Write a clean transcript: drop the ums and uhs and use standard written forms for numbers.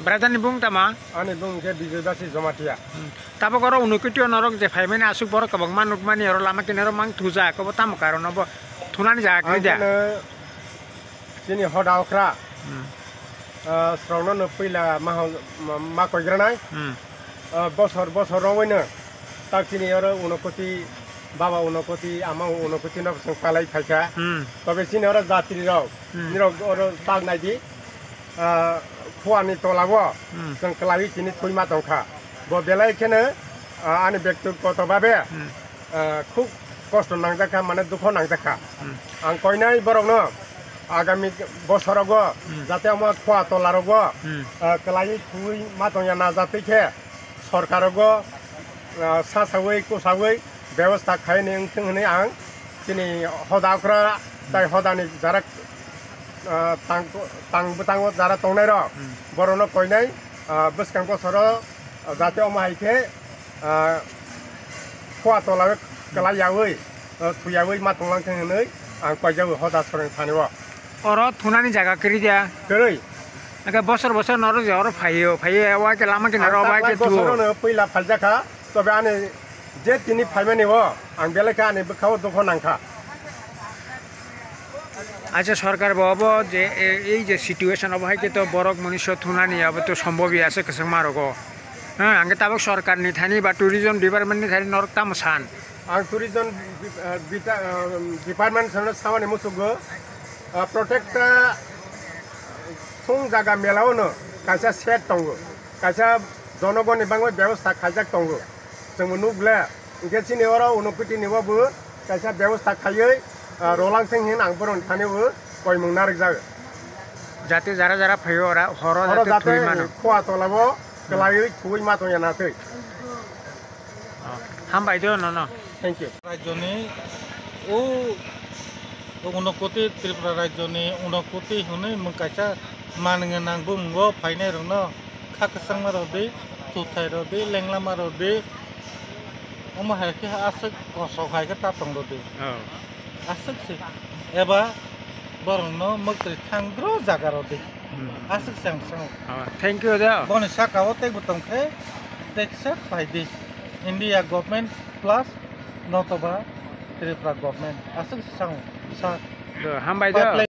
Berarti bung tama? Ani bung ke bijudasi zomatia. Tapi kalau unukitio norok je fai meni asuk borok kabang manuk mani oro lama kini oro mang tuza kau tamu karo nobo tunan jaga kerja. Sini hoda okra. Strono no pila makoi granai. Bosor rawena. Tak sini oro unukoti baba unukoti ama unukoti no sengpalai faika. Tapi sini oro jatri raw. Niro oro tag naidi. Puani tolawo sengkelai kini tui matongka. Belai kene ani bektu koto babe. Kuk kosto nangjaka mane dukho nangjaka. Ang koinai borok no agami bosorogo jate ama khwa tolarogo kelai tui matongya najate ke sorkarogo sasawai kusawai ব্যবস্থা খাইনি হনে আং তিনি হদাকরা তাই হদানি যারা তাংবো যারা তংনাই র বরনো কইনাই বসকাং বছর যাতে অমাইকে খোয়া তলাবে গলাইয়াওই থুয়াওই মাতংলাং হনে আং কইজাও হদা সরং থানিব অর থুনানি জায়গা করি দিয়া কই আগে বছর নর যে অর ফাইও ওয়াকে লামা কিনা র ওয়াকে তু বছর ন পইলা ফালজাখা তবে আনে যে তিনি ফাইমানিব আং বেলেকা আনে বখাও দখ নাংখা আচ্ছা সরকার বাবু যে এই যে সিচুয়েশন অবহাইকে তো বরক মনুষ্য থুনানি আবার তো সম্ভবই আছে কেসং মারগ হ্যাঁ আগে তাবক সরকার নি থানি বা ট্যুরিজম ডিপার্টমেন্ট নি থানি নরক তাম সান আং ট্যুরিজম ডিপার্টমেন্ট সামনে মুসুগো প্রটেক্ট থং জায়গা মেলাও ন কাইসা সেট দंगो কাইসা জনগণনি বাংলা ব্যবস্থা খাইজাক दंगो जों नुब्ला इनके सिनि अरा उनकुति निबाबो काइसा व्यवस्था खायै रोलांथें हिन आं बरन थानेबो गय मंनारक जागो जाते जारा फैयो अरा हर जाते थुइ मानो खवा तलाबो गलायै थुइ मातो यानातै हामबाय दो न थैंक यू राज्यनि ओ उनकोति त्रिपुरा राज्यनि उनकोति हुनै मकाइसा मानङे नांगबो मंगो फाइनाय रनो खाकसंमा रदि तुथाय रदि लेंलामा रदि Oma haike asik kosok haike tatong rodi. Asik sih. Eba barang no mukti tangdro jaga rodi. Asik sang. Thank you dah. Boni sakawo tek butong ke tek set faidi. India government plus notoba Tripura government. Asik sang. Hambai dah.